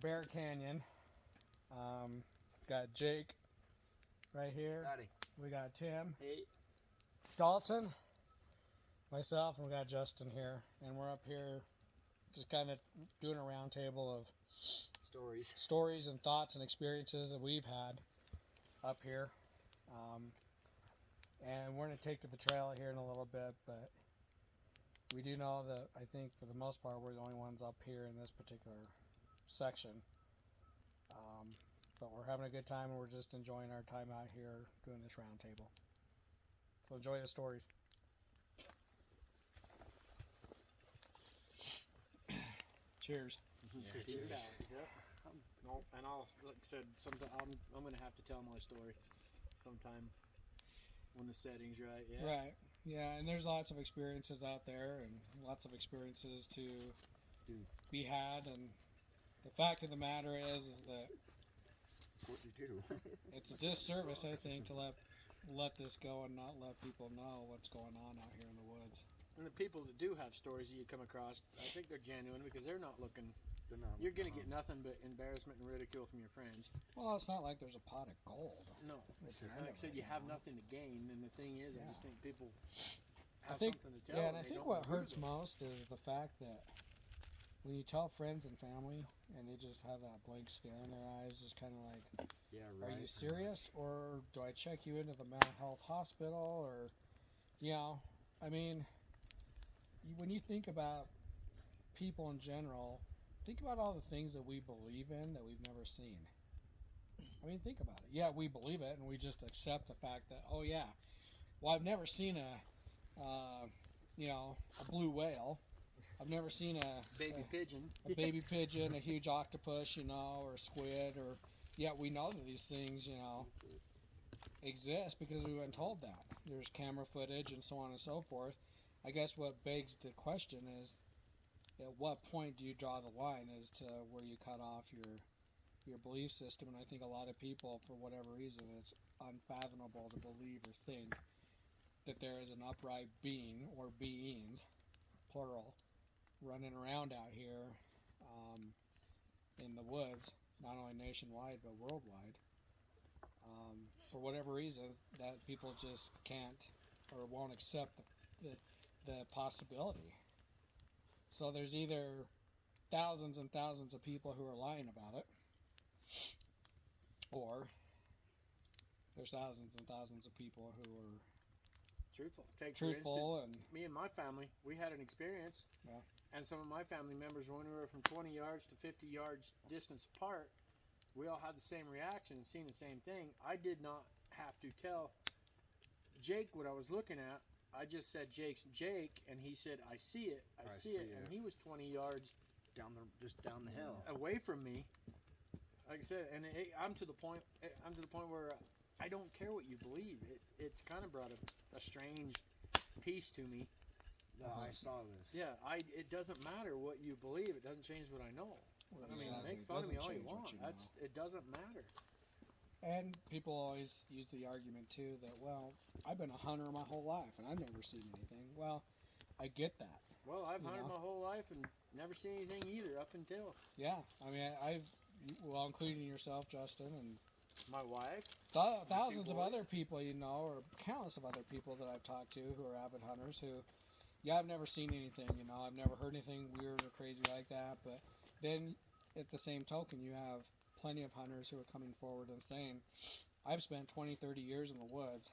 Bear Canyon. Got Jake right here. Howdy. We got Tim. Hey. Dalton. Myself, and we got Justin here. And we're up here just kind of doing a round table of stories and thoughts and experiences that we've had up here. And we're going to take to the trail here in a little bit, but we do know that I think for the most part we're the only ones up here in this particular section. But we're having a good time, and we're just enjoying our time out here doing this round table. So enjoy the stories. Cheers. Yeah, cheers. Yep. No, and I'll, like I said, sometime I'm going to have to tell my story sometime when the setting's right. Yeah. Right. Yeah, and there's lots of experiences out there, and lots of experiences to be had, and the fact of the matter is that what you do. It's a disservice, I think, to let this go and not let people know what's going on out here in the woods. And the people that do have stories that you come across, I think they're genuine because they're not looking. They're not. You're going to get nothing but embarrassment and ridicule from your friends. Well, it's not like there's a pot of gold. No. Like I said, you have nothing to gain, and the thing is, I just think people have something to tell. Yeah, and I think what hurts most is the fact that when you tell friends and family, and they just have that blank stare in their eyes, just kind of like, yeah, right. Are you serious, or do I check you into the mental health hospital, or, I mean, when you think about people in general, think about all the things that we believe in that we've never seen. I mean, think about it. Yeah, we believe it, and we just accept the fact that, oh yeah, well, I've never seen a blue whale. I've never seen a baby pigeon, a huge octopus, or a squid, or yet we know that these things, exist because we've been told that. There's camera footage and so on and so forth. I guess what begs the question is, at what point do you draw the line as to where you cut off your belief system? And I think a lot of people, for whatever reason, it's unfathomable to believe or think that there is an upright being or beings, plural, running around out here in the woods, not only nationwide but worldwide. For whatever reasons, that people just can't or won't accept the possibility. So there's either thousands and thousands of people who are lying about it, or there's thousands and thousands of people who are truthful. For instance, me and my family, we had an experience, yeah. And some of my family members, when we were from 20 yards to 50 yards distance apart, we all had the same reaction and seen the same thing. I did not have to tell Jake what I was looking at. I just said, Jake, and he said, I see it, I see it, and he was 20 yards down the hill away from me. Like I said, and I'm to the point where I don't care what you believe. It's kind of brought a strange peace to me. No, I saw this. Yeah, it doesn't matter what you believe. It doesn't change what I know. Well, I mean, exactly. make fun of me all you want. Know. It doesn't matter. And people always use the argument too that, well, I've been a hunter my whole life and I've never seen anything. Well, I get that. Well, I've hunted my whole life and never seen anything either up until. Yeah, I mean, including yourself, Justin, and my wife, thousands of other people, or countless of other people that I've talked to who are avid hunters who, I've never seen anything, I've never heard anything weird or crazy like that. But then at the same token, you have plenty of hunters who are coming forward and saying, I've spent 20, 30 years in the woods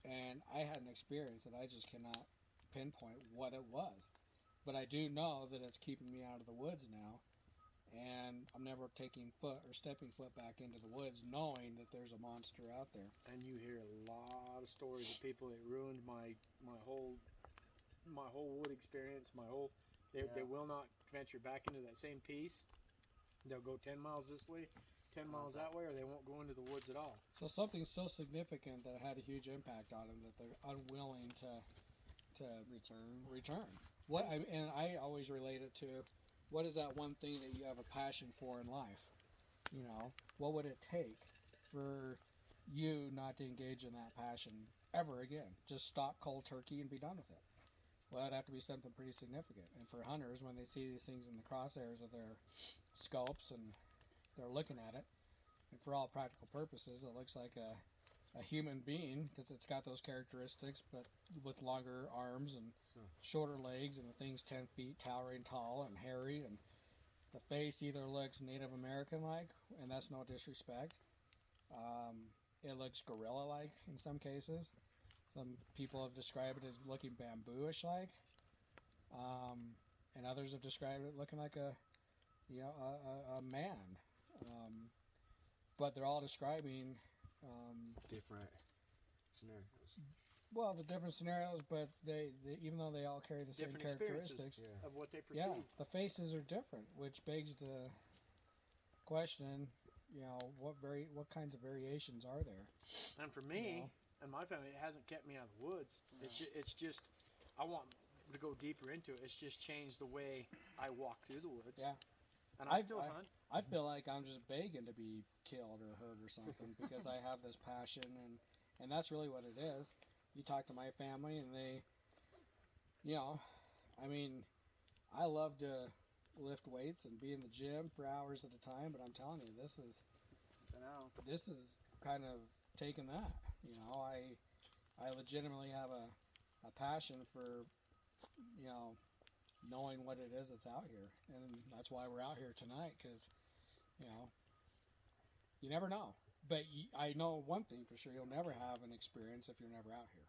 and I had an experience that I just cannot pinpoint what it was. But I do know that it's keeping me out of the woods now, and I'm never stepping foot back into the woods knowing that there's a monster out there. And you hear a lot of stories of people that ruined my whole wood experience, they will not venture back into that same piece. They'll go 10 miles this way, 10 miles that way, or they won't go into the woods at all. So something so significant that had a huge impact on them that they're unwilling to return. And I always relate it to, what is that one thing that you have a passion for in life? What would it take for you not to engage in that passion ever again? Just stop cold turkey and be done with it. well, it'd have to be something pretty significant. And for hunters, when they see these things in the crosshairs of their scopes and they're looking at it, and for all practical purposes, it looks like a human being because it's got those characteristics, but with longer arms and shorter legs, and the thing's 10 feet, towering tall and hairy, and the face either looks Native American-like, and that's no disrespect. It looks gorilla-like in some cases. Some people have described it as looking bamboo-ish-like, and others have described it looking like a man. But they're all describing Different scenarios. well, the different scenarios, but they even though they all carry the same Different experiences characteristics, of what they perceive. yeah, the faces are different, which begs the question, what kinds of variations are there? And for me and my family, it hasn't kept me out of the woods. No. It's just I want to go deeper into it. It's just changed the way I walk through the woods. Yeah. And I still hunt. I feel like I'm just begging to be killed or hurt or something because I have this passion, and that's really what it is. You talk to my family and they, I mean, I love to lift weights and be in the gym for hours at a time, but I'm telling you, this is kind of taking that. I legitimately have a passion for, knowing what it is that's out here, and that's why we're out here tonight, because you never know, but I know one thing for sure: you'll never have an experience if you're never out here.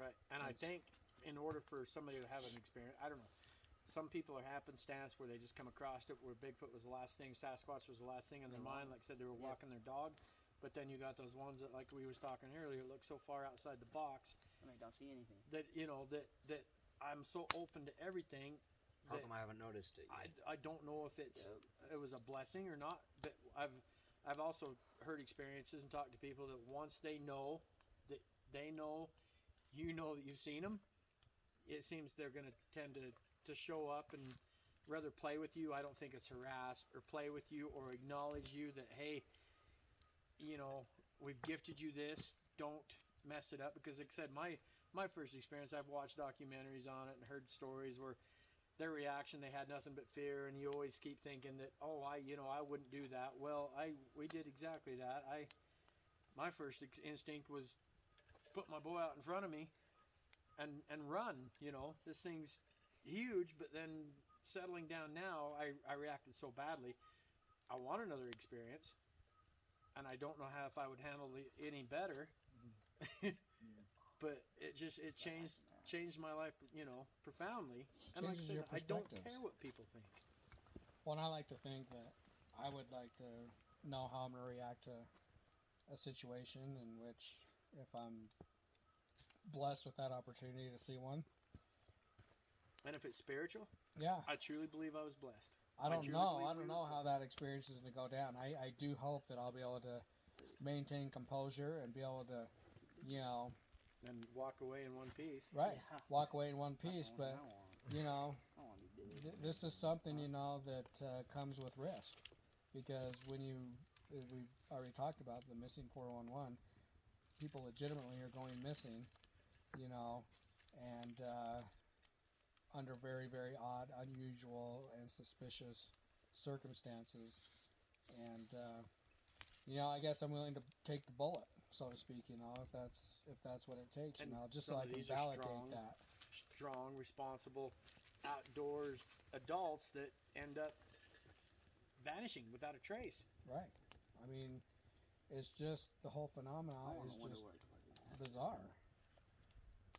Right. And I think in order for somebody to have an experience, I don't know, some people are happenstance where they just come across it, where Bigfoot was the last thing, Sasquatch was the last thing on their mind, like I said, they were walking their dog. But then you got those ones that, like we was talking earlier, look so far outside the box And I don't see anything. that that I'm so open to everything. How come I haven't noticed it yet? I don't know if it was a blessing or not, but I've also heard experiences and talked to people that once they know that they know, that you've seen them, it seems they're going to tend to show up and rather play with you. I don't think it's harass or play with you or acknowledge you that, hey, we've gifted you this, don't mess it up. Because like I said, my first experience, I've watched documentaries on it and heard stories where their reaction, they had nothing but fear, and you always keep thinking that, I wouldn't do that. Well, we did exactly that. My first instinct was put my boy out in front of me and run. This thing's huge, but then settling down now, I reacted so badly. I want another experience, and I don't know if I would handle it any better. But it changed my life, profoundly. And like I Changes said, your I don't perspectives. care what people think. Well, and I like to think that I would like to know how I'm going to react to a situation in which, if I'm blessed with that opportunity to see one, And if it's spiritual, yeah, I truly believe I was blessed. I don't truly know. believe I we don't was know how blessed. that experience is going to go down. I do hope that I'll be able to maintain composure and be able to, And walk away in one piece. right, Yeah. walk away in one That's piece. the But, one I want. I want to be dead. this is something, that comes with risk. Because when as we've already talked about, the missing 411, people legitimately are going missing, and under very, very odd, unusual, and suspicious circumstances. And, I guess I'm willing to take the bullet, so to speak, if that's what it takes, And just some so I of can these are validate strong. that. Strong, responsible, outdoors adults that end up vanishing without a trace. Right. I mean, it's just the whole I phenomenon want is to wonder just where it's fucking at. bizarre.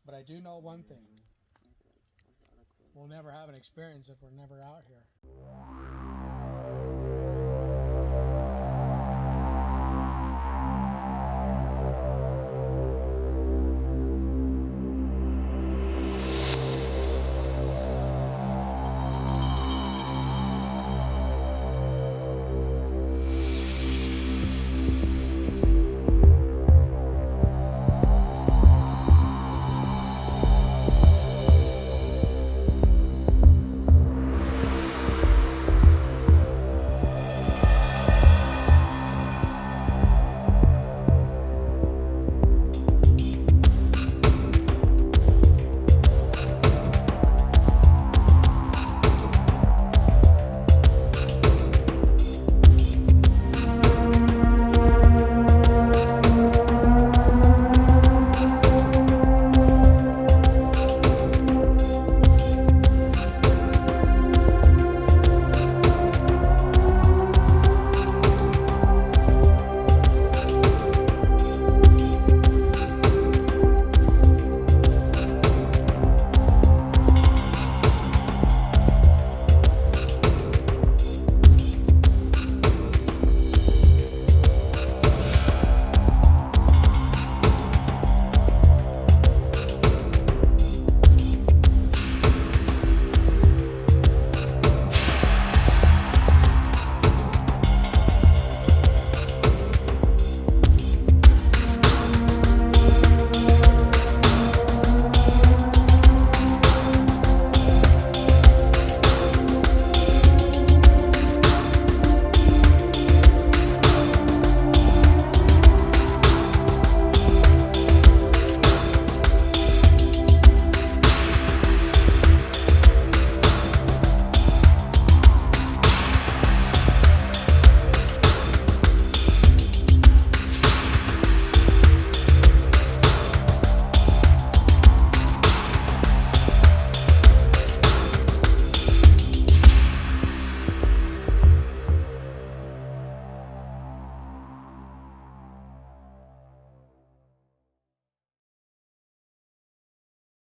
But I do know one thing: That's like, what's the other clue? we'll never have an experience if we're never out here.